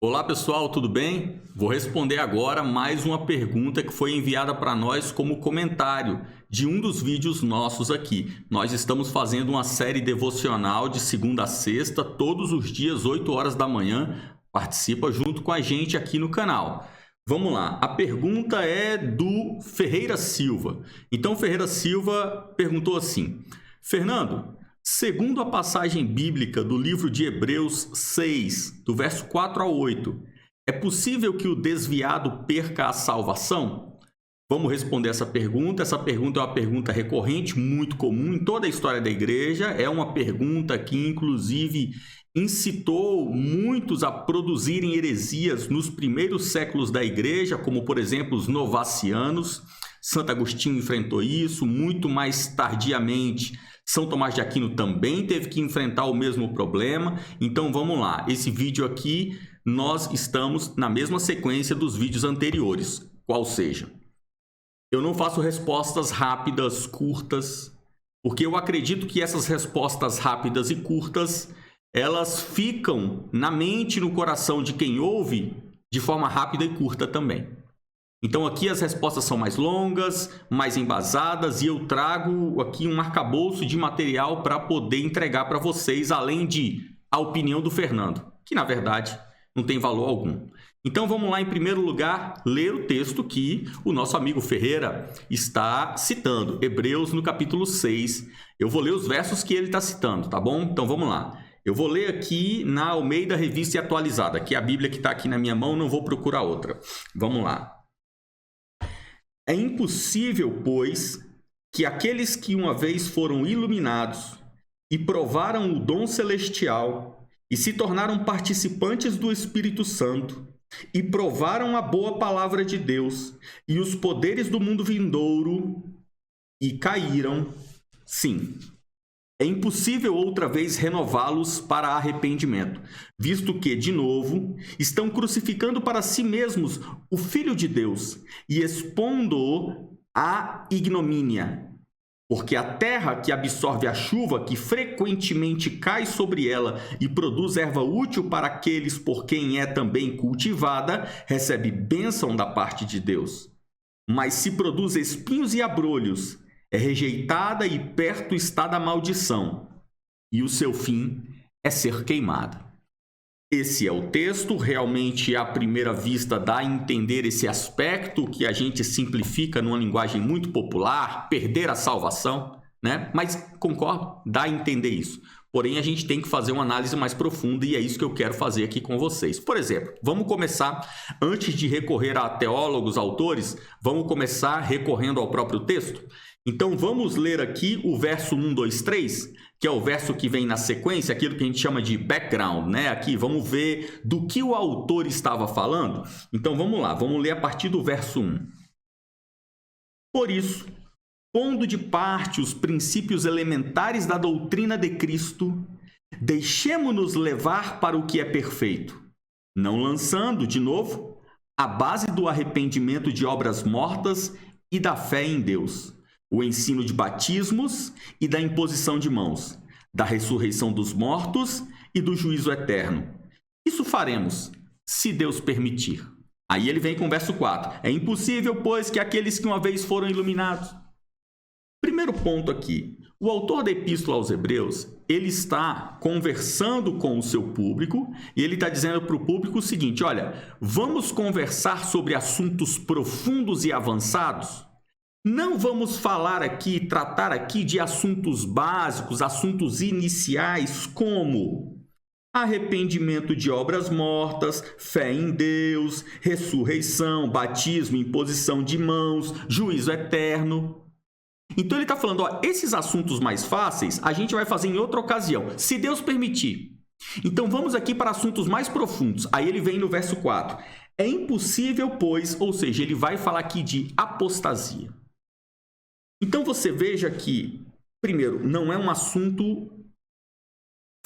Olá pessoal, tudo bem? Vou responder agora mais uma pergunta que foi enviada para nós como comentário de um dos vídeos nossos aqui. Nós estamos fazendo uma série devocional de segunda a sexta, todos os dias, 8 horas da manhã. Participa junto com a gente aqui no canal. Vamos lá, a pergunta é do Ferreira Silva. Então, Ferreira Silva perguntou assim: Fernando, segundo a passagem bíblica do livro de Hebreus 6, do verso 4 ao 8, é possível que o desviado perca a salvação? Vamos responder essa pergunta. Essa pergunta é uma pergunta recorrente, muito comum em toda a história da igreja. É uma pergunta que, inclusive, incitou muitos a produzirem heresias nos primeiros séculos da igreja, como, por exemplo, os novacianos. Santo Agostinho enfrentou isso. Muito mais tardiamente, São Tomás de Aquino também teve que enfrentar o mesmo problema. Então, vamos lá. Esse vídeo aqui, nós estamos na mesma sequência dos vídeos anteriores. Qual seja? Eu não faço respostas rápidas, curtas, porque eu acredito que essas respostas rápidas e curtas, elas ficam na mente e no coração de quem ouve de forma rápida e curta também. Então aqui as respostas são mais longas, mais embasadas, e eu trago aqui um arcabouço de material para poder entregar para vocês, além de a opinião do Fernando, que na verdade não tem valor algum. Então vamos lá, em primeiro lugar, ler o texto que o nosso amigo Ferreira está citando, Hebreus no capítulo 6. Eu vou ler os versos que ele está citando, tá bom? Então vamos lá. Eu vou ler aqui na Almeida Revista e Atualizada, que é a Bíblia que está aqui na minha mão, não vou procurar outra. Vamos lá. É impossível, pois, que aqueles que uma vez foram iluminados e provaram o dom celestial e se tornaram participantes do Espírito Santo e provaram a boa palavra de Deus e os poderes do mundo vindouro e caíram, sim. É impossível outra vez renová-los para arrependimento, visto que, de novo, estão crucificando para si mesmos o Filho de Deus e expondo-o à ignomínia. Porque a terra que absorve a chuva, que frequentemente cai sobre ela e produz erva útil para aqueles por quem é também cultivada, recebe bênção da parte de Deus. Mas se produz espinhos e abrolhos, é rejeitada e perto está da maldição, e o seu fim é ser queimada. Esse é o texto, realmente à primeira vista dá a entender esse aspecto que a gente simplifica numa linguagem muito popular, perder a salvação, né? Mas concordo, dá a entender isso. Porém, a gente tem que fazer uma análise mais profunda e é isso que eu quero fazer aqui com vocês. Por exemplo, vamos começar, antes de recorrer a teólogos, autores, vamos começar recorrendo ao próprio texto? Então, vamos ler aqui o verso 1, 2, 3, que é o verso que vem na sequência, aquilo que a gente chama de background, né? Aqui, vamos ver do que o autor estava falando. Então, vamos lá, vamos ler a partir do verso 1. Por isso, pondo de parte os princípios elementares da doutrina de Cristo, deixemo-nos levar para o que é perfeito, não lançando, de novo, a base do arrependimento de obras mortas e da fé em Deus, o ensino de batismos e da imposição de mãos, da ressurreição dos mortos e do juízo eterno. Isso faremos, se Deus permitir. Aí ele vem com o verso 4. É impossível, pois, que aqueles que uma vez foram iluminados. Primeiro ponto aqui. O autor da Epístola aos Hebreus, ele está conversando com o seu público e ele está dizendo para o público o seguinte: olha, vamos conversar sobre assuntos profundos e avançados? Não vamos falar aqui, tratar aqui de assuntos básicos, assuntos iniciais, como arrependimento de obras mortas, fé em Deus, ressurreição, batismo, imposição de mãos, juízo eterno. Então ele está falando, ó, esses assuntos mais fáceis a gente vai fazer em outra ocasião, se Deus permitir. Então vamos aqui para assuntos mais profundos. Aí ele vem no verso 4. É impossível, pois, ou seja, ele vai falar aqui de apostasia. Então você veja que, primeiro, não é um assunto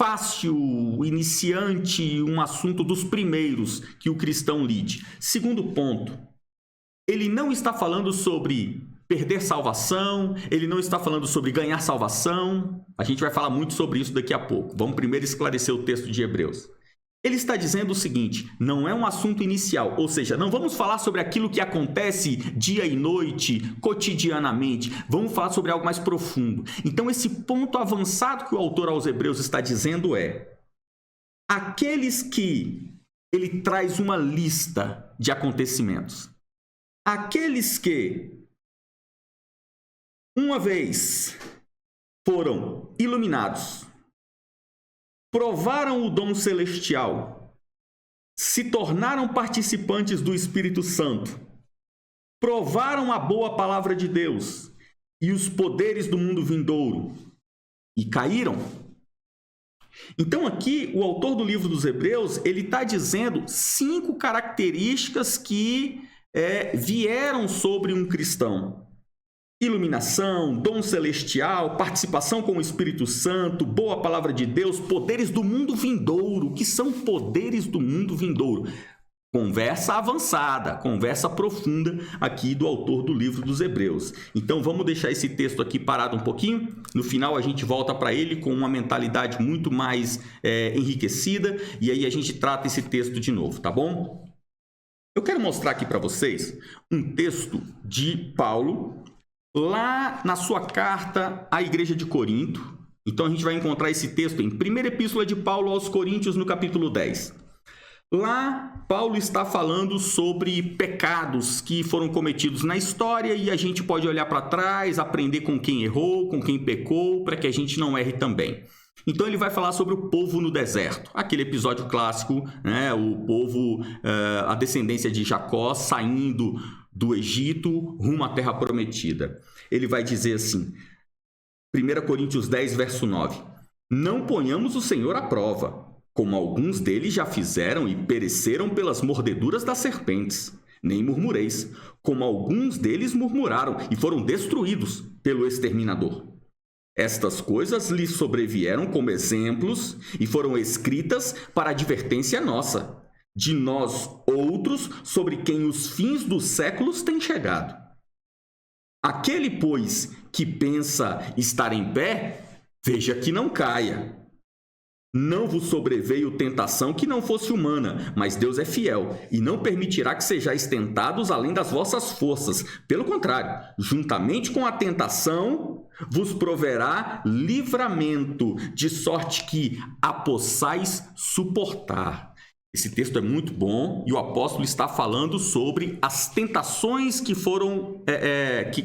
fácil, iniciante, um assunto dos primeiros que o cristão lide. Segundo ponto, ele não está falando sobre perder salvação, ele não está falando sobre ganhar salvação. A gente vai falar muito sobre isso daqui a pouco. Vamos primeiro esclarecer o texto de Hebreus. Ele está dizendo o seguinte: não é um assunto inicial, ou seja, não vamos falar sobre aquilo que acontece dia e noite, cotidianamente, vamos falar sobre algo mais profundo. Então, esse ponto avançado que o autor aos Hebreus está dizendo é: aqueles que ele traz uma lista de acontecimentos, aqueles que uma vez foram iluminados, provaram o dom celestial, se tornaram participantes do Espírito Santo, provaram a boa palavra de Deus e os poderes do mundo vindouro e caíram. Então aqui o autor do livro dos Hebreus, ele está dizendo 5 características que vieram sobre um cristão: iluminação, dom celestial, participação com o Espírito Santo, boa palavra de Deus, poderes do mundo vindouro. O que são poderes do mundo vindouro? Conversa avançada, conversa profunda aqui do autor do livro dos Hebreus. Então vamos deixar esse texto aqui parado um pouquinho. No final a gente volta para ele com uma mentalidade muito mais enriquecida e aí a gente trata esse texto de novo, tá bom? Eu quero mostrar aqui para vocês um texto de Paulo lá na sua carta à igreja de Corinto. Então a gente vai encontrar esse texto em 1ª Epístola de Paulo aos Coríntios, no capítulo 10. Lá, Paulo está falando sobre pecados que foram cometidos na história e a gente pode olhar para trás, aprender com quem errou, com quem pecou, para que a gente não erre também. Então ele vai falar sobre o povo no deserto, aquele episódio clássico, né? O povo, a descendência de Jacó saindo do Egito rumo à terra prometida. Ele vai dizer assim, 1 Coríntios 10, verso 9: não ponhamos o Senhor à prova, como alguns deles já fizeram e pereceram pelas mordeduras das serpentes. Nem murmureis, como alguns deles murmuraram e foram destruídos pelo exterminador. Estas coisas lhes sobrevieram como exemplos e foram escritas para advertência nossa, de nós outros, sobre quem os fins dos séculos têm chegado. Aquele, pois, que pensa estar em pé, veja que não caia. Não vos sobreveio tentação que não fosse humana, mas Deus é fiel e não permitirá que sejais tentados além das vossas forças. Pelo contrário, juntamente com a tentação, vos proverá livramento, de sorte que a possais suportar. Esse texto é muito bom e o apóstolo está falando sobre as tentações que foram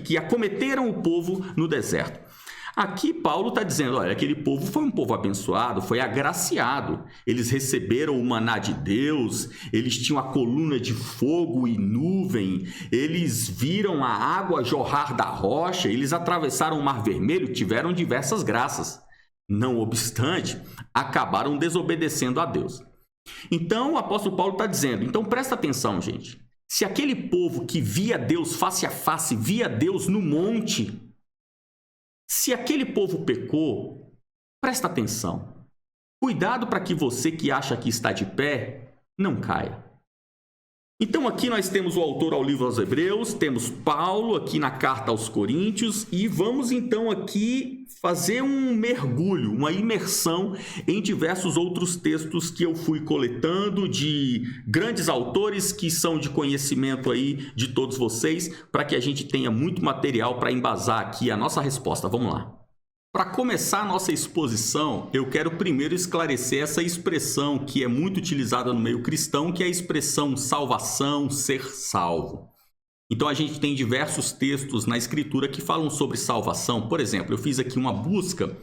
que acometeram o povo no deserto. Aqui Paulo está dizendo, olha, aquele povo foi um povo abençoado, foi agraciado. Eles receberam o maná de Deus, eles tinham a coluna de fogo e nuvem, eles viram a água jorrar da rocha, eles atravessaram o Mar Vermelho, tiveram diversas graças. Não obstante, acabaram desobedecendo a Deus. Então o apóstolo Paulo está dizendo, então presta atenção, gente. Se aquele povo que via Deus face a face, via Deus no monte, se aquele povo pecou, presta atenção. Cuidado para que você que acha que está de pé, não caia. Então aqui nós temos o autor ao livro aos Hebreus, temos Paulo aqui na carta aos Coríntios e vamos então aqui fazer um mergulho, uma imersão em diversos outros textos que eu fui coletando de grandes autores que são de conhecimento aí de todos vocês, para que a gente tenha muito material para embasar aqui a nossa resposta. Vamos lá. Para começar a nossa exposição, eu quero primeiro esclarecer essa expressão que é muito utilizada no meio cristão, que é a expressão salvação, ser salvo. Então a gente tem diversos textos na Escritura que falam sobre salvação. Por exemplo, eu fiz aqui uma busca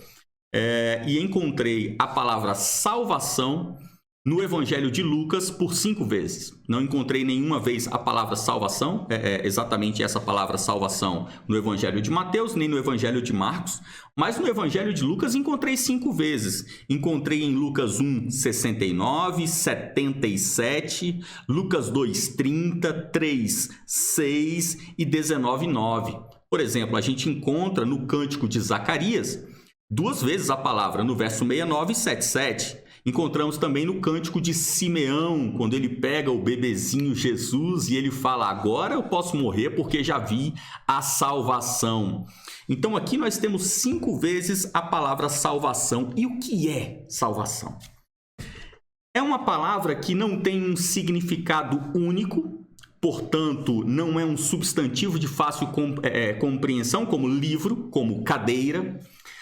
e encontrei a palavra salvação no Evangelho de Lucas por 5 vezes. Não encontrei nenhuma vez a palavra salvação, exatamente essa palavra salvação, no Evangelho de Mateus, nem no Evangelho de Marcos, mas no Evangelho de Lucas encontrei 5 vezes. Encontrei em Lucas 1, 69, 77, Lucas 2, 30, 3, 6 e 19, 9. Por exemplo, a gente encontra no Cântico de Zacarias 2 vezes a palavra, no verso 69 e 77. Encontramos também no Cântico de Simeão, quando ele pega o bebezinho Jesus e ele fala, agora eu posso morrer porque já vi a salvação. Então aqui nós temos 5 vezes a palavra salvação. E o que é salvação? É uma palavra que não tem um significado único, portanto, não é um substantivo de fácil compreensão, como livro, como cadeira.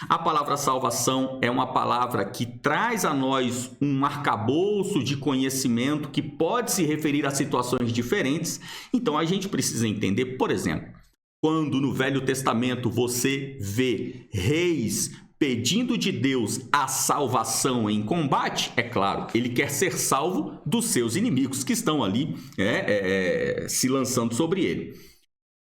A palavra salvação é uma palavra que traz a nós um arcabouço de conhecimento que pode se referir a situações diferentes. Então, a gente precisa entender, por exemplo, quando no Velho Testamento você vê reis pedindo de Deus a salvação em combate, é claro, ele quer ser salvo dos seus inimigos que estão ali se lançando sobre ele.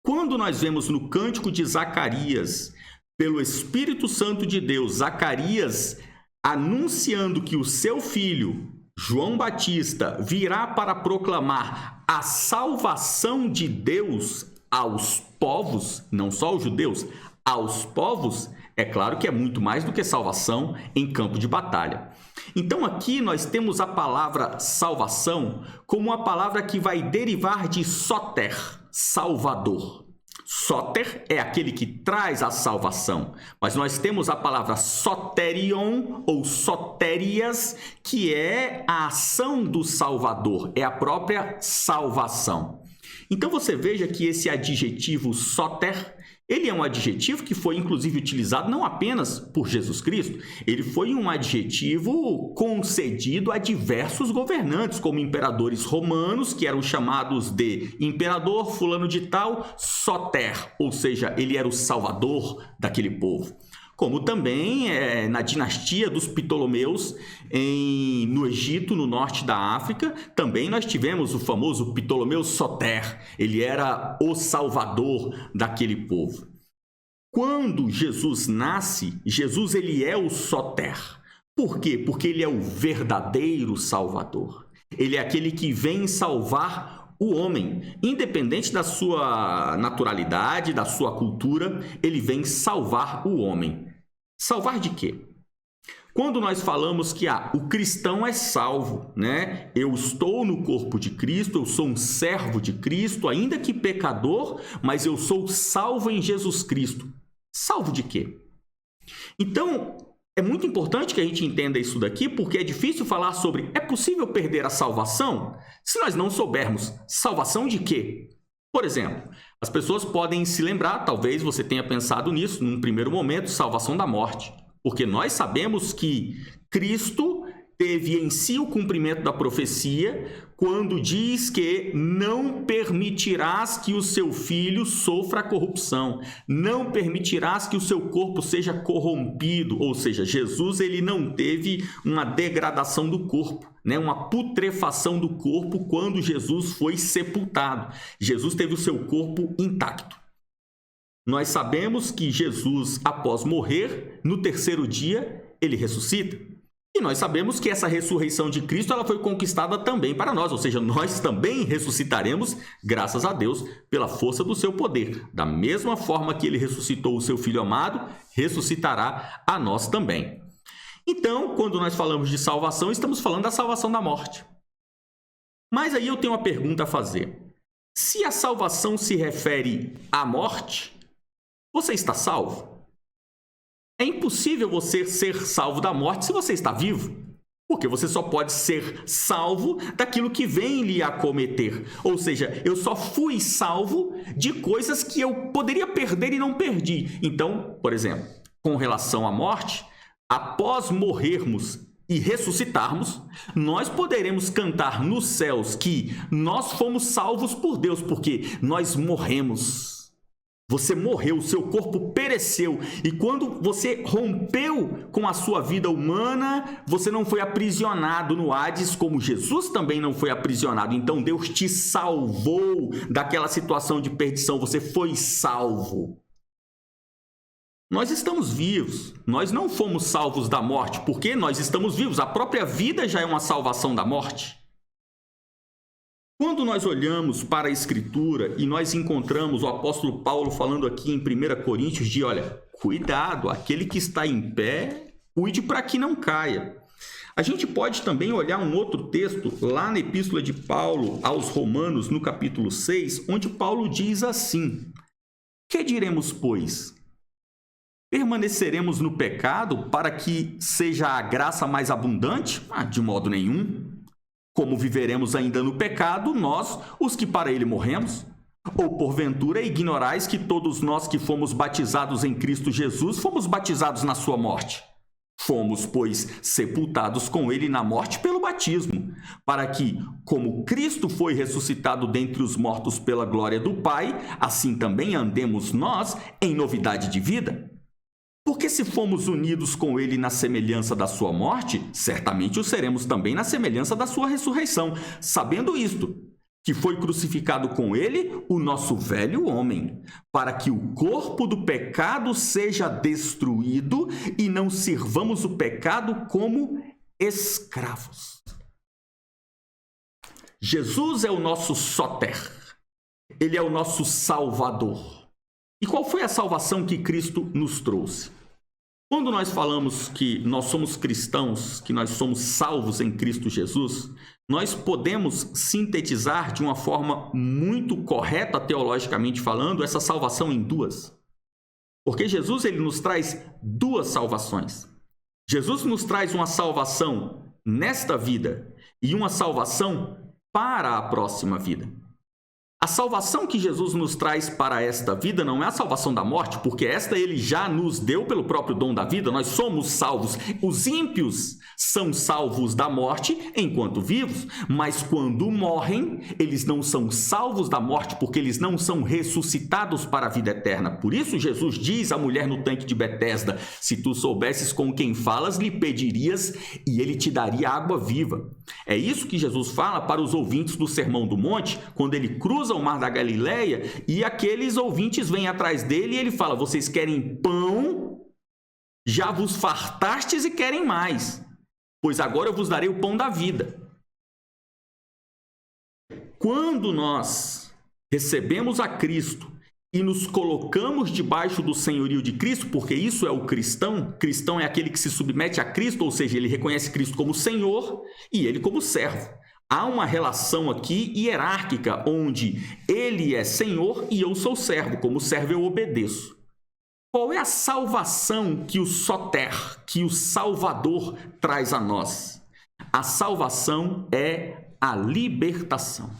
Quando nós vemos no Cântico de Zacarias, pelo Espírito Santo de Deus, Zacarias anunciando que o seu filho, João Batista, virá para proclamar a salvação de Deus aos povos, não só aos judeus, aos povos, é claro que é muito mais do que salvação em campo de batalha. Então aqui nós temos a palavra salvação como uma palavra que vai derivar de soter, salvador. Soter é aquele que traz a salvação, mas nós temos a palavra soterion ou sotérias, que é a ação do Salvador, é a própria salvação. Então você veja que esse adjetivo soter, ele é um adjetivo que foi inclusive utilizado não apenas por Jesus Cristo, ele foi um adjetivo concedido a diversos governantes, como imperadores romanos, que eram chamados de imperador fulano de tal, soter, ou seja, ele era o salvador daquele povo. Como também na dinastia dos Ptolomeus no Egito, no norte da África, também nós tivemos o famoso Ptolomeu Soter, ele era o salvador daquele povo. Quando Jesus nasce, Jesus ele é o Soter. Por quê? Porque ele é o verdadeiro Salvador. Ele é aquele que vem salvar o homem, independente da sua naturalidade, da sua cultura, ele vem salvar o homem. Salvar de quê? Quando nós falamos que o cristão é salvo, né? Eu estou no corpo de Cristo, eu sou um servo de Cristo, ainda que pecador, mas eu sou salvo em Jesus Cristo. Salvo de quê? Então, é muito importante que a gente entenda isso daqui, porque é difícil falar sobre é possível perder a salvação se nós não soubermos salvação de quê? Por exemplo, as pessoas podem se lembrar, talvez você tenha pensado nisso num primeiro momento, salvação da morte. Porque nós sabemos que Cristo teve em si o cumprimento da profecia quando diz que não permitirás que o seu filho sofra corrupção, não permitirás que o seu corpo seja corrompido, ou seja, Jesus ele não teve uma degradação do corpo, né? Uma putrefação do corpo quando Jesus foi sepultado. Jesus teve o seu corpo intacto. Nós sabemos que Jesus, após morrer, no terceiro dia, ele ressuscita. E nós sabemos que essa ressurreição de Cristo ela foi conquistada também para nós, ou seja, nós também ressuscitaremos, graças a Deus, pela força do seu poder. Da mesma forma que ele ressuscitou o seu Filho amado, ressuscitará a nós também. Então, quando nós falamos de salvação, estamos falando da salvação da morte. Mas aí eu tenho uma pergunta a fazer. Se a salvação se refere à morte, você está salvo? É impossível você ser salvo da morte se você está vivo, porque você só pode ser salvo daquilo que vem lhe acometer. Ou seja, eu só fui salvo de coisas que eu poderia perder e não perdi. Então, por exemplo, com relação à morte, após morrermos e ressuscitarmos, nós poderemos cantar nos céus que nós fomos salvos por Deus, porque nós morremos. Você morreu, o seu corpo pereceu. E quando você rompeu com a sua vida humana, você não foi aprisionado no Hades, como Jesus também não foi aprisionado. Então Deus te salvou daquela situação de perdição. Você foi salvo. Nós estamos vivos. Nós não fomos salvos da morte, porque nós estamos vivos. A própria vida já é uma salvação da morte. Quando nós olhamos para a Escritura e nós encontramos o apóstolo Paulo falando aqui em 1 Coríntios de, olha, cuidado, aquele que está em pé, cuide para que não caia. A gente pode também olhar um outro texto lá na Epístola de Paulo aos Romanos, no capítulo 6, onde Paulo diz assim: que diremos, pois? Permaneceremos no pecado para que seja a graça mais abundante? De modo nenhum. Como viveremos ainda no pecado, nós, os que para ele morremos? Ou porventura ignorais que todos nós que fomos batizados em Cristo Jesus fomos batizados na sua morte? Fomos, pois, sepultados com ele na morte pelo batismo, para que, como Cristo foi ressuscitado dentre os mortos pela glória do Pai, assim também andemos nós em novidade de vida. Porque se fomos unidos com ele na semelhança da sua morte, certamente o seremos também na semelhança da sua ressurreição, sabendo isto, que foi crucificado com ele o nosso velho homem, para que o corpo do pecado seja destruído e não sirvamos o pecado como escravos. Jesus é o nosso soter, ele é o nosso salvador. E qual foi a salvação que Cristo nos trouxe? Quando nós falamos que nós somos cristãos, que nós somos salvos em Cristo Jesus, nós podemos sintetizar de uma forma muito correta, teologicamente falando, essa salvação em duas. Porque Jesus ele nos traz duas salvações. Jesus nos traz uma salvação nesta vida e uma salvação para a próxima vida. A salvação que Jesus nos traz para esta vida não é a salvação da morte, porque esta ele já nos deu pelo próprio dom da vida, nós somos salvos. Os ímpios são salvos da morte enquanto vivos, mas quando morrem, eles não são salvos da morte, porque eles não são ressuscitados para a vida eterna. Por isso Jesus diz à mulher no tanque de Betesda, se tu soubesses com quem falas, lhe pedirias e ele te daria água viva. É isso que Jesus fala para os ouvintes do Sermão do Monte, quando ele cruza o mar da Galileia e aqueles ouvintes vêm atrás dele e ele fala, vocês querem pão? Já vos fartastes e querem mais, pois agora eu vos darei o pão da vida. Quando nós recebemos a Cristo e nos colocamos debaixo do senhorio de Cristo, porque isso é o cristão, cristão é aquele que se submete a Cristo, ou seja, ele reconhece Cristo como Senhor e ele como servo. Há uma relação aqui hierárquica, onde ele é Senhor e eu sou servo. Como servo eu obedeço. Qual é a salvação que o soter, que o Salvador traz a nós? A salvação é a libertação.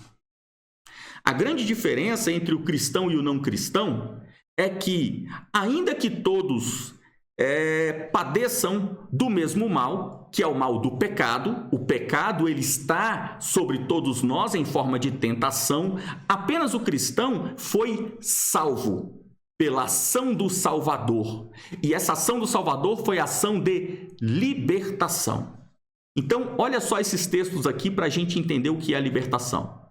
A grande diferença entre o cristão e o não cristão é que, ainda que todos padeçam do mesmo mal, que é o mal do pecado. O pecado ele está sobre todos nós em forma de tentação. Apenas o cristão foi salvo pela ação do Salvador. E essa ação do Salvador foi a ação de libertação. Então, olha só esses textos aqui para a gente entender o que é a libertação.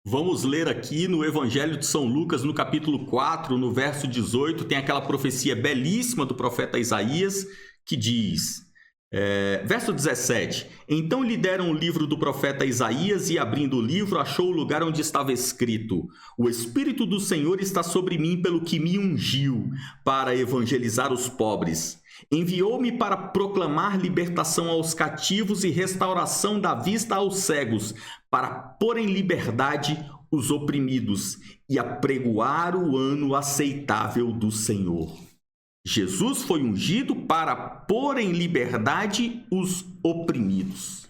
Vamos ler aqui no Evangelho de São Lucas, no capítulo 4, no verso 18, tem aquela profecia belíssima do profeta Isaías, que diz, verso 17, então lhe deram o livro do profeta Isaías e, abrindo o livro, achou o lugar onde estava escrito, o Espírito do Senhor está sobre mim pelo que me ungiu para evangelizar os pobres. Enviou-me para proclamar libertação aos cativos e restauração da vista aos cegos, para pôr em liberdade os oprimidos e apregoar o ano aceitável do Senhor. Jesus foi ungido para pôr em liberdade os oprimidos.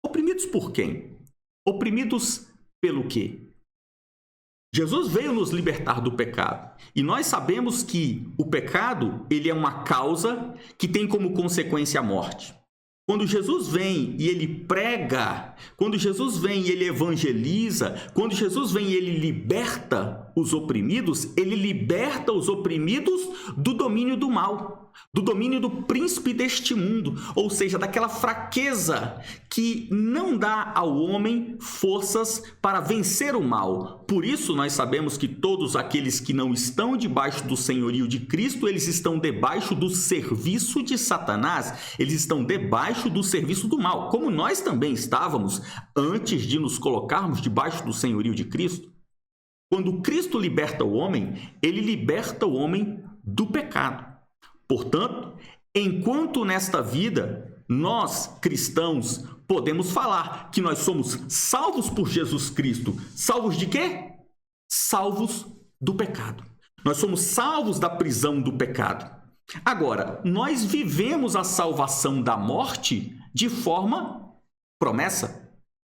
Oprimidos por quem? Oprimidos pelo quê? Jesus veio nos libertar do pecado. E nós sabemos que o pecado, ele é uma causa que tem como consequência a morte. Quando Jesus vem e ele prega, quando Jesus vem e ele evangeliza, quando Jesus vem e ele liberta os oprimidos, ele liberta os oprimidos do domínio do mal, do domínio do príncipe deste mundo, ou seja, daquela fraqueza que não dá ao homem forças para vencer o mal. Por isso nós sabemos que todos aqueles que não estão debaixo do senhorio de Cristo, eles estão debaixo do serviço de Satanás, eles estão debaixo do serviço do mal, como nós também estávamos antes de nos colocarmos debaixo do senhorio de Cristo. Quando Cristo liberta o homem, ele liberta o homem do pecado. Portanto, enquanto nesta vida nós, cristãos, podemos falar que nós somos salvos por Jesus Cristo, salvos de quê? Salvos do pecado. Nós somos salvos da prisão do pecado. Agora, nós vivemos a salvação da morte de forma promessa.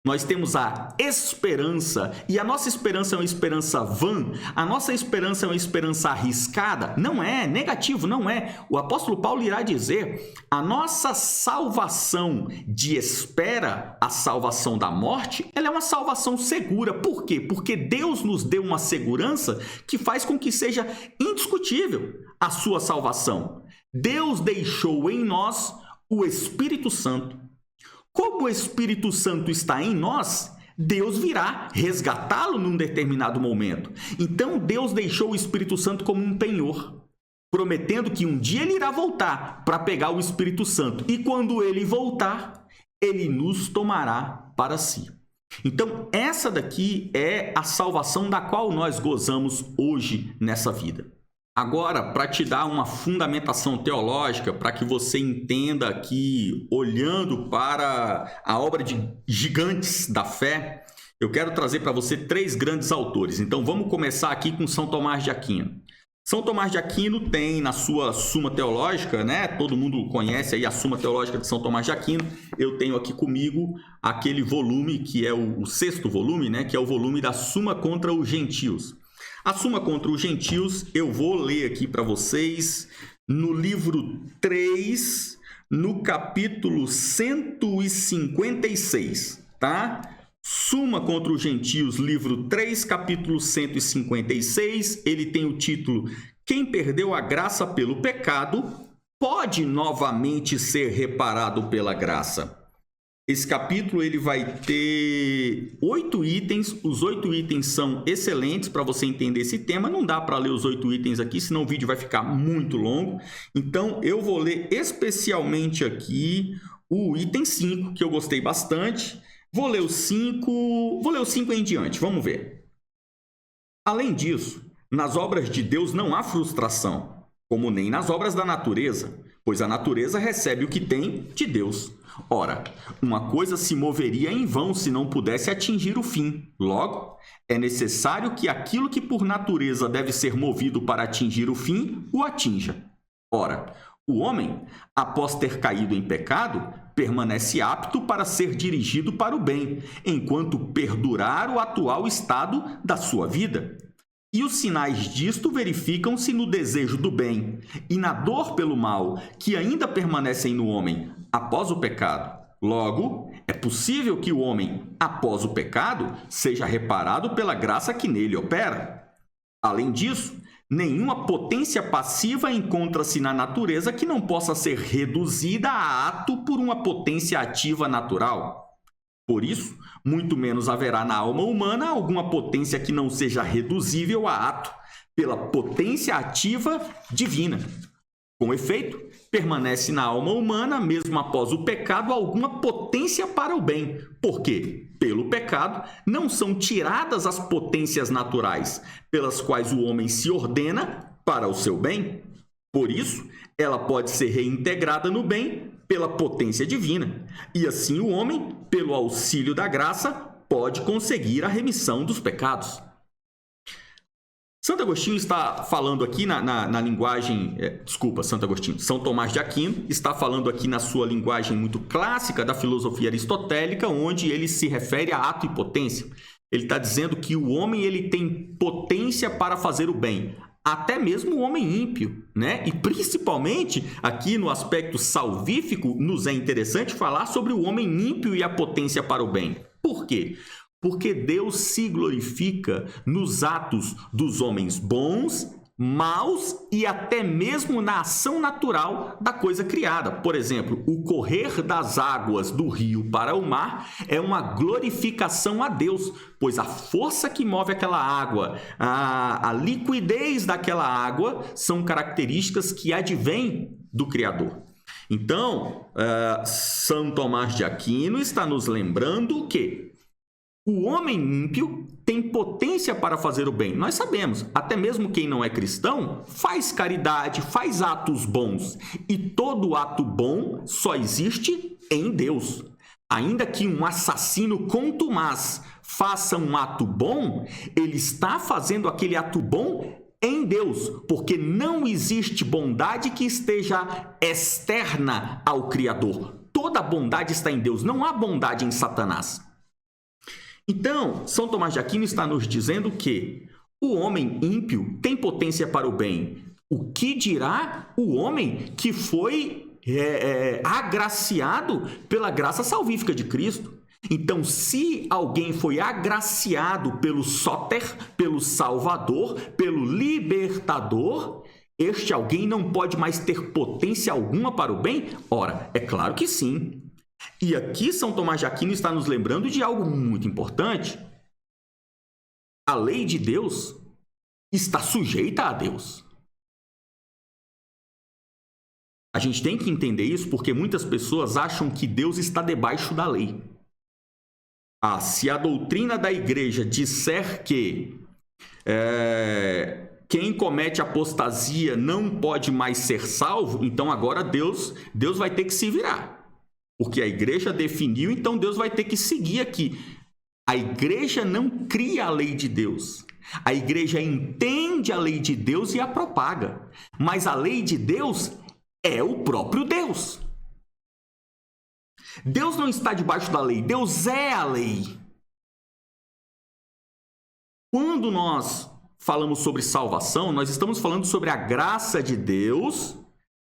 Nós temos a esperança, e a nossa esperança é uma esperança vã, a nossa esperança é uma esperança arriscada? Não é, negativo, não é. O apóstolo Paulo irá dizer, a nossa salvação de espera, a salvação da morte, ela é uma salvação segura. Por quê? Porque Deus nos deu uma segurança que faz com que seja indiscutível a sua salvação. Deus deixou em nós o Espírito Santo. Como o Espírito Santo está em nós, Deus virá resgatá-lo num determinado momento. Então, Deus deixou o Espírito Santo como um penhor, prometendo que um dia ele irá voltar para pegar o Espírito Santo. E quando ele voltar, ele nos tomará para si. Então, essa daqui é a salvação da qual nós gozamos hoje nessa vida. Agora, para te dar uma fundamentação teológica, para que você entenda aqui, olhando para a obra de gigantes da fé, eu quero trazer para você 3 grandes autores. Então, vamos começar aqui com São Tomás de Aquino. São Tomás de Aquino tem na sua Suma Teológica, né? Todo mundo conhece aí a Suma Teológica de São Tomás de Aquino. Eu tenho aqui comigo aquele volume que é o 6º volume, né? Que é o volume da Suma contra os Gentios. A Suma contra os Gentios, eu vou ler aqui para vocês no livro 3, no capítulo 156, tá? Suma contra os Gentios, livro 3, capítulo 156, ele tem o título Quem perdeu a graça pelo pecado pode novamente ser reparado pela graça. Esse capítulo ele vai ter 8 itens, os 8 itens são excelentes para você entender esse tema, não dá para ler os 8 itens aqui, senão o vídeo vai ficar muito longo, então eu vou ler especialmente aqui o item 5, que eu gostei bastante, vou ler os 5 em diante, vamos ver. Além disso, nas obras de Deus não há frustração, como nem nas obras da natureza, pois a natureza recebe o que tem de Deus. Ora, uma coisa se moveria em vão se não pudesse atingir o fim. Logo, é necessário que aquilo que por natureza deve ser movido para atingir o fim, o atinja. Ora, o homem, após ter caído em pecado, permanece apto para ser dirigido para o bem, enquanto perdurar o atual estado da sua vida. E os sinais disto verificam-se no desejo do bem e na dor pelo mal, que ainda permanecem no homem após o pecado. Logo, é possível que o homem, após o pecado, seja reparado pela graça que nele opera. Além disso, nenhuma potência passiva encontra-se na natureza que não possa ser reduzida a ato por uma potência ativa natural. Por isso, muito menos haverá na alma humana alguma potência que não seja reduzível a ato pela potência ativa divina. Com efeito, permanece na alma humana, mesmo após o pecado, alguma potência para o bem. Por quê? Pelo pecado, não são tiradas as potências naturais, pelas quais o homem se ordena para o seu bem. Por isso, ela pode ser reintegrada no bem pela potência divina. E assim o homem, pelo auxílio da graça, pode conseguir a remissão dos pecados. Santo Agostinho está falando aqui na linguagem... Santo Agostinho. São Tomás de Aquino está falando aqui na sua linguagem muito clássica da filosofia aristotélica, onde ele se refere a ato e potência. Ele está dizendo que o homem ele tem potência para fazer o bem. Até mesmo o homem ímpio, né? E principalmente aqui no aspecto salvífico, nos é interessante falar sobre o homem ímpio e a potência para o bem. Por quê? Porque Deus se glorifica nos atos dos homens bons, maus e até mesmo na ação natural da coisa criada. Por exemplo, o correr das águas do rio para o mar é uma glorificação a Deus, pois a força que move aquela água, a liquidez daquela água são características que advêm do Criador. Então, São Tomás de Aquino está nos lembrando que o homem ímpio tem potência para fazer o bem. Nós sabemos, até mesmo quem não é cristão faz caridade, faz atos bons. E todo ato bom só existe em Deus. Ainda que um assassino contumaz faça um ato bom, ele está fazendo aquele ato bom em Deus, porque não existe bondade que esteja externa ao Criador. Toda bondade está em Deus, não há bondade em Satanás. Então, São Tomás de Aquino está nos dizendo que o homem ímpio tem potência para o bem. O que dirá o homem que foi agraciado pela graça salvífica de Cristo? Então, se alguém foi agraciado pelo Sóter, pelo Salvador, pelo Libertador, este alguém não pode mais ter potência alguma para o bem? Ora, é claro que sim. E aqui São Tomás de Aquino está nos lembrando de algo muito importante. A lei de Deus está sujeita a Deus. A gente tem que entender isso porque muitas pessoas acham que Deus está debaixo da lei. Se a doutrina da igreja disser que quem comete apostasia não pode mais ser salvo, então agora Deus vai ter que se virar. Porque a igreja definiu, então Deus vai ter que seguir aqui. A igreja não cria a lei de Deus. A igreja entende a lei de Deus e a propaga. Mas a lei de Deus é o próprio Deus. Deus não está debaixo da lei, Deus é a lei. Quando nós falamos sobre salvação, nós estamos falando sobre a graça de Deus,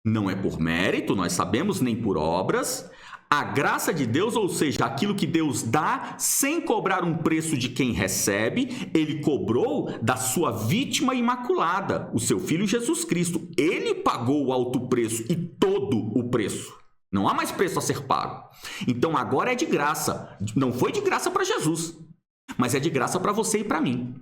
não é por mérito, nós sabemos, nem por obras. A graça de Deus, ou seja, aquilo que Deus dá sem cobrar um preço de quem recebe, ele cobrou da sua vítima imaculada, o seu Filho Jesus Cristo. Ele pagou o alto preço e todo o preço. Não há mais preço a ser pago. Então agora é de graça. Não foi de graça para Jesus, mas é de graça para você e para mim.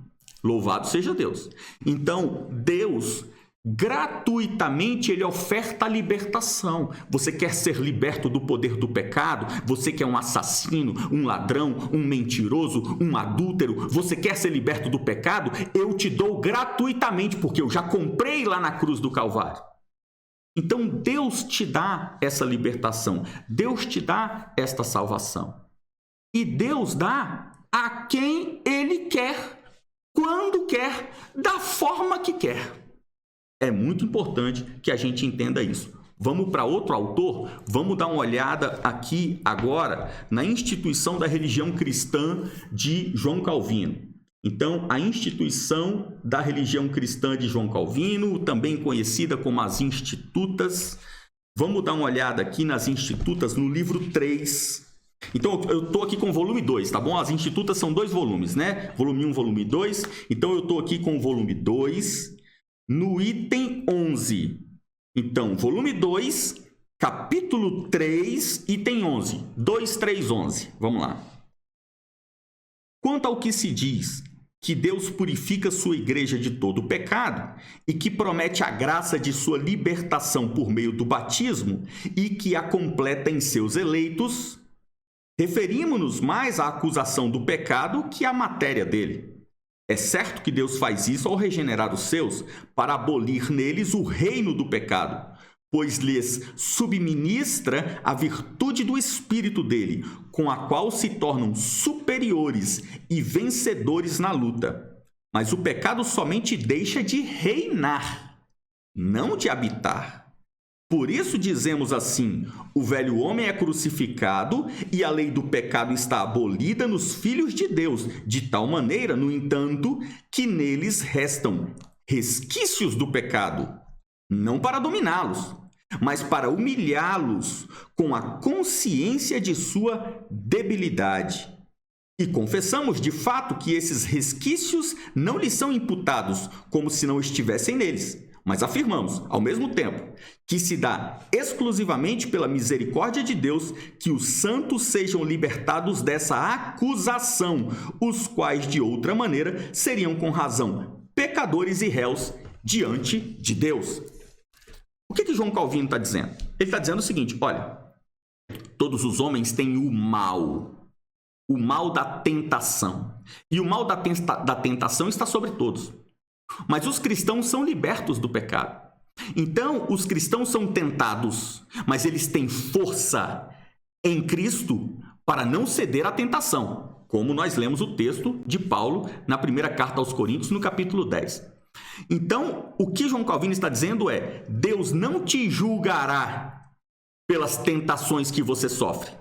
Louvado seja Deus. Então, Deus gratuitamente ele oferta a libertação. Você quer ser liberto do poder do pecado? Você que é um assassino, um ladrão, um mentiroso, um adúltero, você quer ser liberto do pecado? Eu te dou gratuitamente, porque eu já comprei lá na cruz do Calvário. Então Deus te dá essa libertação, Deus te dá esta salvação. E Deus dá a quem Ele quer, quando quer, da forma que quer. É muito importante que a gente entenda isso. Vamos para outro autor? Vamos dar uma olhada aqui agora na instituição da religião cristã de João Calvino. Então, a instituição da religião cristã de João Calvino, também conhecida como as Institutas. Vamos dar uma olhada aqui nas Institutas no livro 3. Então, eu estou aqui com o volume 2, tá bom? As Institutas são 2 volumes, né? Volume 1, volume 2. Então, eu estou aqui com o volume 2, no item 11. Então, volume 2, capítulo 3, item 11. 2, 3, 11. Vamos lá. Quanto ao que se diz que Deus purifica sua igreja de todo o pecado e que promete a graça de sua libertação por meio do batismo e que a completa em seus eleitos, referimos-nos mais à acusação do pecado que à matéria dele. É certo que Deus faz isso ao regenerar os seus, para abolir neles o reino do pecado, pois lhes subministra a virtude do Espírito dele, com a qual se tornam superiores e vencedores na luta. Mas o pecado somente deixa de reinar, não de habitar. Por isso dizemos assim: o velho homem é crucificado e a lei do pecado está abolida nos filhos de Deus, de tal maneira, no entanto, que neles restam resquícios do pecado, não para dominá-los, mas para humilhá-los com a consciência de sua debilidade. E confessamos de fato que esses resquícios não lhes são imputados, como se não estivessem neles. Mas afirmamos, ao mesmo tempo, que se dá exclusivamente pela misericórdia de Deus que os santos sejam libertados dessa acusação, os quais, de outra maneira, seriam com razão pecadores e réus diante de Deus. O que João Calvino está dizendo? Ele está dizendo o seguinte: olha, todos os homens têm o mal da tentação. E o mal da tentação está sobre todos. Mas os cristãos são libertos do pecado. Então, os cristãos são tentados, mas eles têm força em Cristo para não ceder à tentação, como nós lemos o texto de Paulo na primeira carta aos Coríntios, no capítulo 10. Então, o que João Calvino está dizendo é: Deus não te julgará pelas tentações que você sofre.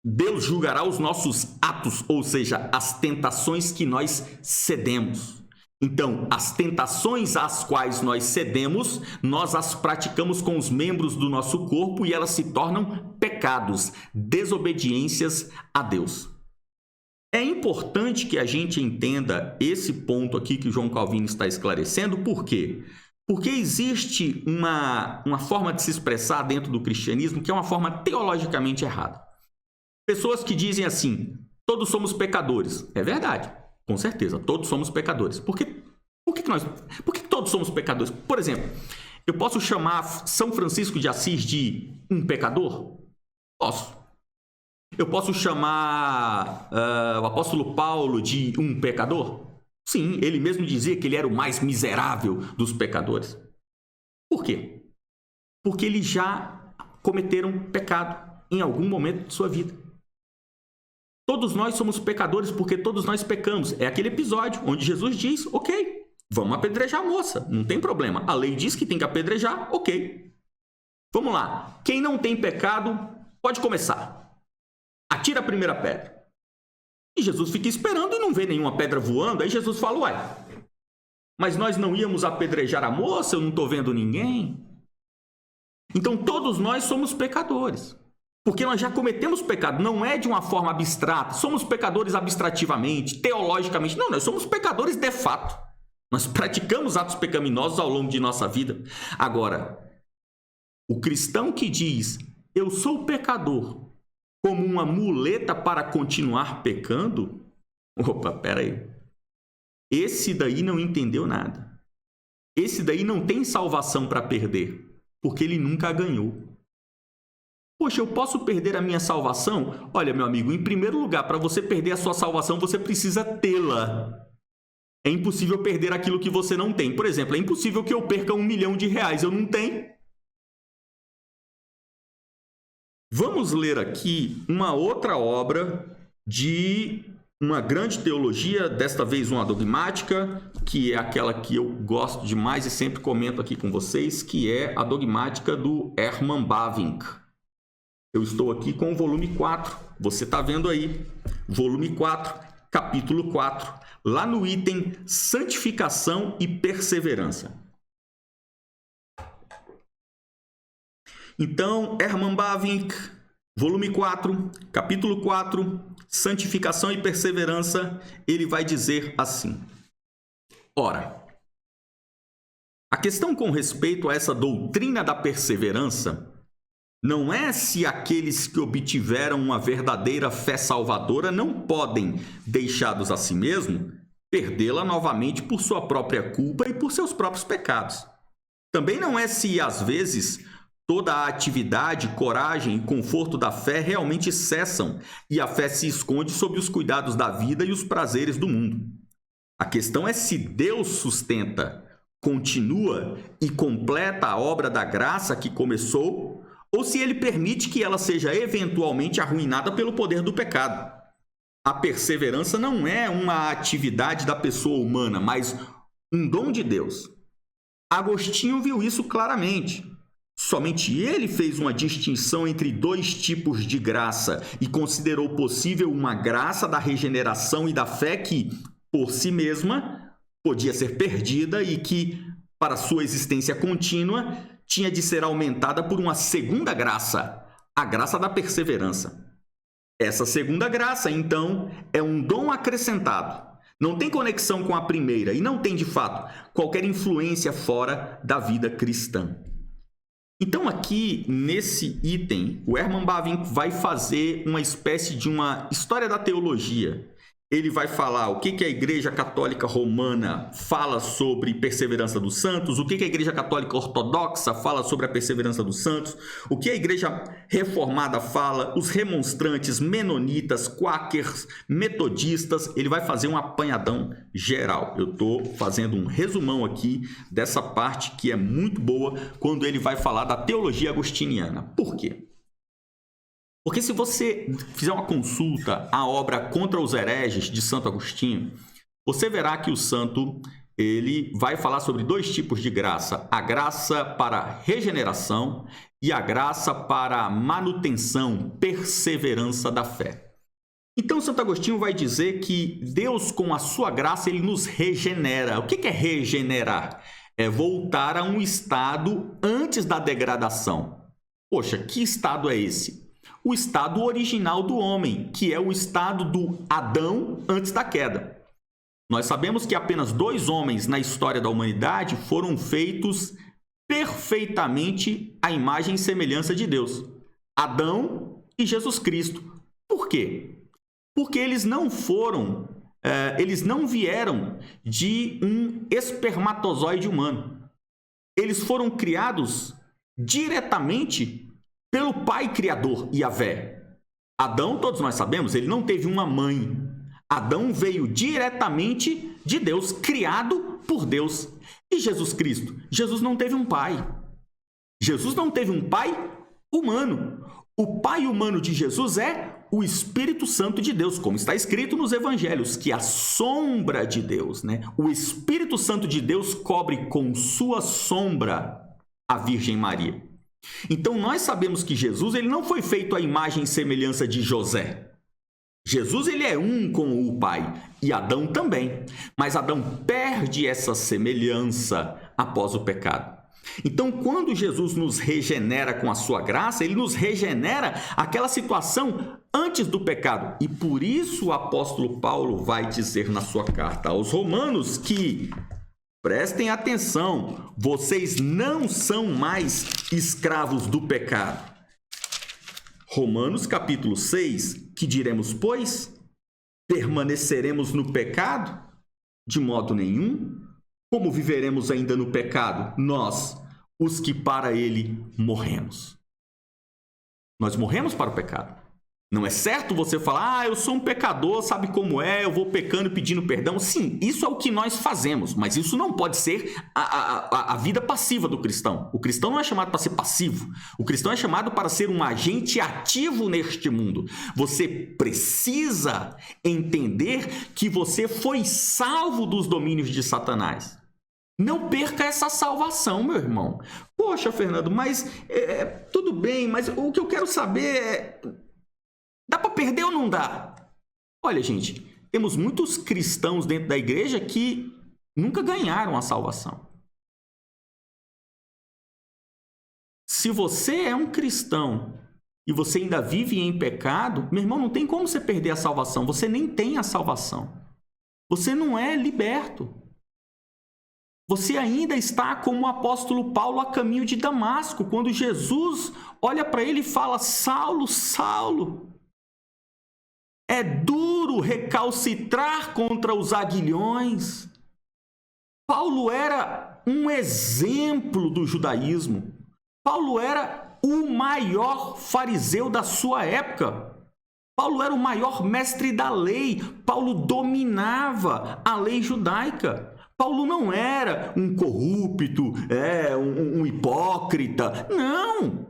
Deus julgará os nossos atos, ou seja, as tentações que nós cedemos. Então, as tentações às quais nós cedemos, nós as praticamos com os membros do nosso corpo e elas se tornam pecados, desobediências a Deus. É importante que a gente entenda esse ponto aqui que o João Calvino está esclarecendo. Por quê? Porque existe uma forma de se expressar dentro do cristianismo que é uma forma teologicamente errada. Pessoas que dizem assim, todos somos pecadores. É verdade, com certeza, todos somos pecadores. Por que todos somos pecadores? Por exemplo, eu posso chamar São Francisco de Assis de um pecador? Posso. Eu posso chamar o apóstolo Paulo de um pecador? Sim, ele mesmo dizia que ele era o mais miserável dos pecadores. Por quê? Porque eles já cometeram pecado em algum momento de sua vida. Todos nós somos pecadores porque todos nós pecamos. É aquele episódio onde Jesus diz, ok, vamos apedrejar a moça, não tem problema. A lei diz que tem que apedrejar, ok. Vamos lá, quem não tem pecado pode começar. Atira a primeira pedra. E Jesus fica esperando e não vê nenhuma pedra voando. Aí Jesus fala, uai, mas nós não íamos apedrejar a moça? Eu não estou vendo ninguém. Então todos nós somos pecadores. Porque nós já cometemos pecado. Não é de uma forma abstrata. Somos pecadores abstrativamente, teologicamente. Não, nós somos pecadores de fato. Nós praticamos atos pecaminosos ao longo de nossa vida. Agora, o cristão que diz, eu sou pecador, como uma muleta para continuar pecando? Opa, peraí. Esse daí não entendeu nada. Esse daí não tem salvação para perder, porque ele nunca ganhou. Poxa, eu posso perder a minha salvação? Olha, meu amigo, em primeiro lugar, para você perder a sua salvação, você precisa tê-la. É impossível perder aquilo que você não tem. Por exemplo, é impossível que eu perca R$1 milhão. Eu não tenho. Vamos ler aqui uma outra obra de uma grande teologia, desta vez uma dogmática, que é aquela que eu gosto demais e sempre comento aqui com vocês, que é a dogmática do Herman Bavinck. Eu estou aqui com o volume 4, você está vendo aí, volume 4, capítulo 4, lá no item Santificação e Perseverança. Então, Herman Bavinck, volume 4, capítulo 4, Santificação e Perseverança, ele vai dizer assim: ora, a questão com respeito a essa doutrina da perseverança não é se aqueles que obtiveram uma verdadeira fé salvadora não podem, deixados a si mesmo, perdê-la novamente por sua própria culpa e por seus próprios pecados. Também não é se, às vezes, toda a atividade, coragem e conforto da fé realmente cessam e a fé se esconde sob os cuidados da vida e os prazeres do mundo. A questão é se Deus sustenta, continua e completa a obra da graça que começou, ou se ele permite que ela seja eventualmente arruinada pelo poder do pecado. A perseverança não é uma atividade da pessoa humana, mas um dom de Deus. Agostinho viu isso claramente. Somente ele fez uma distinção entre dois tipos de graça e considerou possível uma graça da regeneração e da fé que, por si mesma, podia ser perdida e que, para sua existência contínua, tinha de ser aumentada por uma segunda graça, a graça da perseverança. Essa segunda graça, então, é um dom acrescentado. Não tem conexão com a primeira e não tem, de fato, qualquer influência fora da vida cristã. Então, aqui, nesse item, o Herman Bavinck vai fazer uma espécie de uma história da teologia. Ele vai falar o que a Igreja Católica Romana fala sobre perseverança dos santos, o que a Igreja Católica Ortodoxa fala sobre a perseverança dos santos, o que a Igreja Reformada fala, os remonstrantes, menonitas, quáquers, metodistas. Ele vai fazer um apanhadão geral. Eu estou fazendo um resumão aqui dessa parte que é muito boa quando ele vai falar da teologia agostiniana. Por quê? Porque se você fizer uma consulta à obra Contra os Hereges, de Santo Agostinho, você verá que o santo ele vai falar sobre dois tipos de graça: a graça para regeneração e a graça para manutenção, perseverança da fé. Então, Santo Agostinho vai dizer que Deus, com a sua graça, ele nos regenera. O que é regenerar? É voltar a um estado antes da degradação. Poxa, que estado é esse? O estado original do homem, que é o estado do Adão antes da queda. Nós sabemos que apenas 2 homens na história da humanidade foram feitos perfeitamente à imagem e semelhança de Deus: Adão e Jesus Cristo. Por quê? Porque eles não vieram de um espermatozoide humano. Eles foram criados diretamente pelo Pai Criador, Yahvé. Adão, todos nós sabemos, ele não teve uma mãe. Adão veio diretamente de Deus, criado por Deus. E Jesus Cristo? Jesus não teve um pai. Jesus não teve um pai humano. O pai humano de Jesus é o Espírito Santo de Deus, como está escrito nos Evangelhos, que é a sombra de Deus, né? O Espírito Santo de Deus cobre com sua sombra a Virgem Maria. Então, nós sabemos que Jesus ele não foi feito à imagem e semelhança de José. Jesus ele é um com o Pai, e Adão também. Mas Adão perde essa semelhança após o pecado. Então, quando Jesus nos regenera com a sua graça, ele nos regenera aquela situação antes do pecado. E por isso o apóstolo Paulo vai dizer na sua carta aos Romanos que, prestem atenção, vocês não são mais escravos do pecado. Romanos capítulo 6, que diremos, pois? Permaneceremos no pecado? De modo nenhum. Como viveremos ainda no pecado? Nós, os que para ele morremos. Nós morremos para o pecado. Não é certo você falar, eu sou um pecador, sabe como é, eu vou pecando e pedindo perdão. Sim, isso é o que nós fazemos, mas isso não pode ser a vida passiva do cristão. O cristão não é chamado para ser passivo. O cristão é chamado para ser um agente ativo neste mundo. Você precisa entender que você foi salvo dos domínios de Satanás. Não perca essa salvação, meu irmão. Poxa, Fernando, mas tudo bem, mas o que eu quero saber é... Dá para perder ou não dá? Olha, gente, temos muitos cristãos dentro da igreja que nunca ganharam a salvação. Se você é um cristão e você ainda vive em pecado, meu irmão, não tem como você perder a salvação. Você nem tem a salvação. Você não é liberto. Você ainda está como o apóstolo Paulo a caminho de Damasco, quando Jesus olha para ele e fala, Saulo, Saulo, é duro recalcitrar contra os aguilhões. Paulo era um exemplo do judaísmo. Paulo era o maior fariseu da sua época. Paulo era o maior mestre da lei. Paulo dominava a lei judaica. Paulo não era um corrupto, um hipócrita. Não!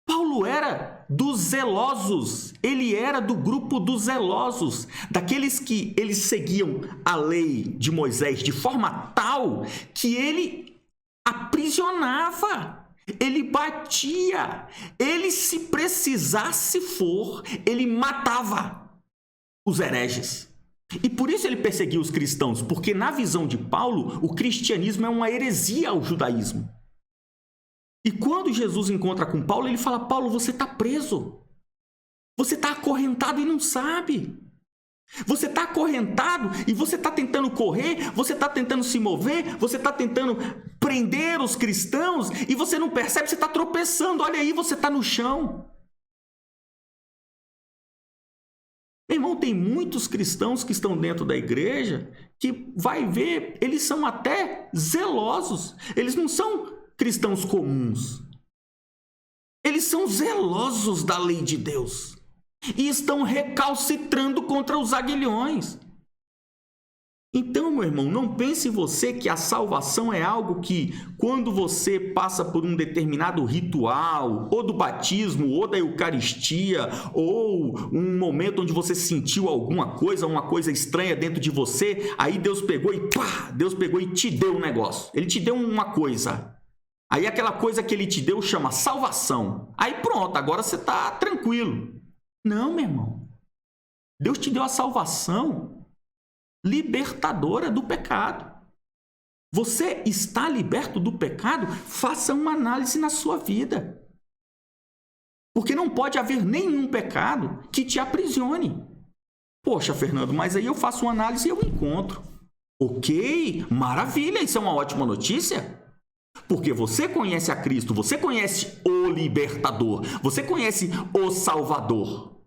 Paulo era dos zelosos, ele era do grupo dos zelosos, daqueles que eles seguiam a lei de Moisés de forma tal que ele aprisionava, ele batia, ele, se precisasse for, ele matava os hereges. E por isso ele perseguia os cristãos, porque na visão de Paulo, o cristianismo é uma heresia ao judaísmo. E quando Jesus encontra com Paulo, ele fala, Paulo, você está preso. Você está acorrentado e não sabe. Você está acorrentado e você está tentando correr, você está tentando se mover, você está tentando prender os cristãos e você não percebe, você está tropeçando. Olha aí, você está no chão. Meu irmão, tem muitos cristãos que estão dentro da igreja que vai ver, eles são até zelosos. Eles não são cristãos comuns. Eles são zelosos da lei de Deus e estão recalcitrando contra os aguilhões. Então, meu irmão, não pense você que a salvação é algo que, quando você passa por um determinado ritual, ou do batismo, ou da Eucaristia, ou um momento onde você sentiu alguma coisa, uma coisa estranha dentro de você, aí Deus pegou e te deu um negócio. Ele te deu uma coisa. Aí aquela coisa que ele te deu chama salvação. Aí pronto, agora você está tranquilo. Não, meu irmão. Deus te deu a salvação libertadora do pecado. Você está liberto do pecado? Faça uma análise na sua vida. Porque não pode haver nenhum pecado que te aprisione. Poxa, Fernando, mas aí eu faço uma análise e eu encontro. Ok, maravilha, isso é uma ótima notícia. Porque você conhece a Cristo, você conhece o libertador, você conhece o Salvador.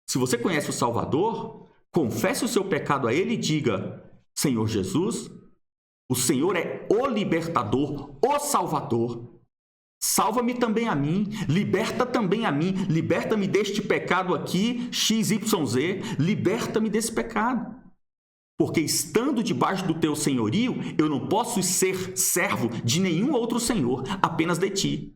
Se você conhece o Salvador, confesse o seu pecado a Ele e diga: Senhor Jesus, o Senhor é o libertador, o Salvador. Salva-me também a mim, liberta também a mim, liberta-me deste pecado aqui, XYZ, liberta-me desse pecado. Porque estando debaixo do teu senhorio, eu não posso ser servo de nenhum outro senhor, apenas de ti.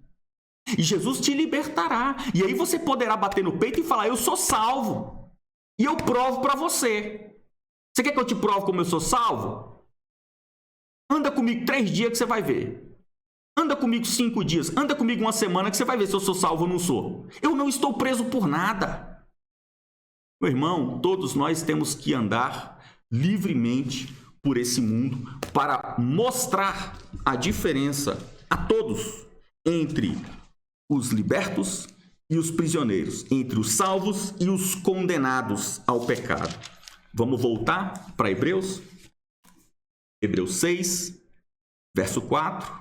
E Jesus te libertará. E aí você poderá bater no peito e falar: eu sou salvo. E eu provo para você. Você quer que eu te prove como eu sou salvo? Anda comigo 3 dias que você vai ver. Anda comigo 5 dias. Anda comigo 1 semana que você vai ver se eu sou salvo ou não sou. Eu não estou preso por nada. Meu irmão, todos nós temos que andar livremente por esse mundo para mostrar a diferença a todos entre os libertos e os prisioneiros, entre os salvos e os condenados ao pecado. Vamos voltar para Hebreus? Hebreus 6, verso 4.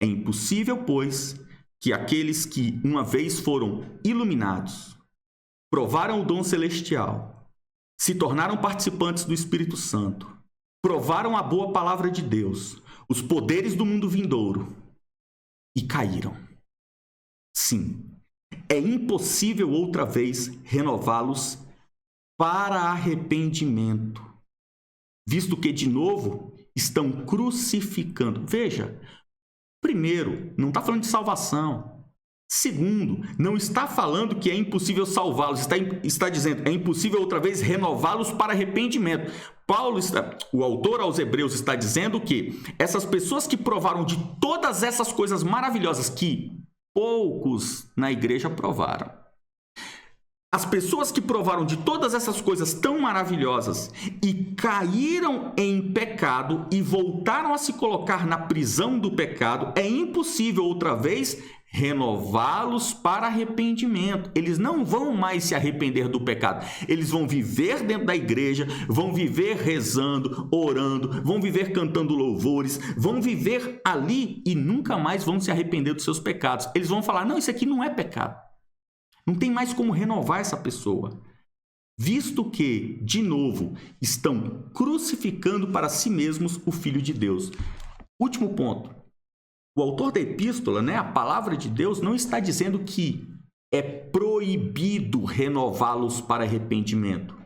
É impossível, pois, que aqueles que uma vez foram iluminados, provaram o dom celestial, se tornaram participantes do Espírito Santo, provaram a boa palavra de Deus, os poderes do mundo vindouro, e caíram. Sim, é impossível outra vez renová-los para arrependimento, visto que de novo estão crucificando. Veja, primeiro, não está falando de salvação. Segundo, não está falando que é impossível salvá-los, está dizendo é impossível outra vez renová-los para arrependimento. O autor aos Hebreus está dizendo que essas pessoas que provaram de todas essas coisas maravilhosas que poucos na igreja provaram. As pessoas que provaram de todas essas coisas tão maravilhosas e caíram em pecado e voltaram a se colocar na prisão do pecado, é impossível outra vez renová-los para arrependimento. Eles não vão mais se arrepender do pecado. Eles vão viver dentro da igreja, vão viver rezando, orando, vão viver cantando louvores, vão viver ali e nunca mais vão se arrepender dos seus pecados. Eles vão falar: não, isso aqui não é pecado. Não tem mais como renovar essa pessoa, visto que, de novo, estão crucificando para si mesmos o Filho de Deus. Último ponto. O autor da epístola, a palavra de Deus, não está dizendo que é proibido renová-los para arrependimento.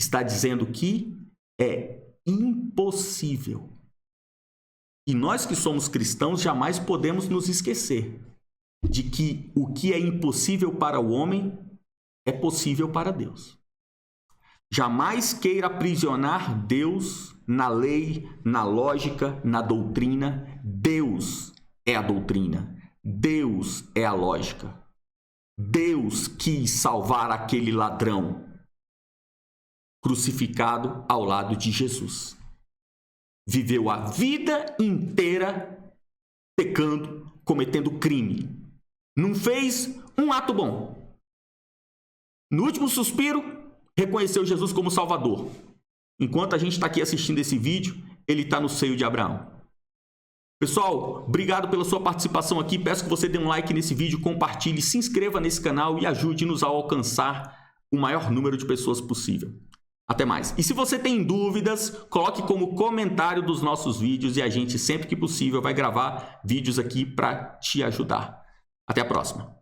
Está dizendo que é impossível. E nós que somos cristãos jamais podemos nos esquecer de que o que é impossível para o homem é possível para Deus. Jamais queira aprisionar Deus na lei, na lógica, na doutrina. Deus é a doutrina. Deus é a lógica. Deus quis salvar aquele ladrão crucificado ao lado de Jesus. Viveu a vida inteira pecando, cometendo crime. Não fez um ato bom. No último suspiro, reconheceu Jesus como Salvador. Enquanto a gente está aqui assistindo esse vídeo, ele está no seio de Abraão. Pessoal, obrigado pela sua participação aqui. Peço que você dê um like nesse vídeo, compartilhe, se inscreva nesse canal e ajude-nos a alcançar o maior número de pessoas possível. Até mais. E se você tem dúvidas, coloque como comentário dos nossos vídeos e a gente, sempre que possível, vai gravar vídeos aqui para te ajudar. Até a próxima.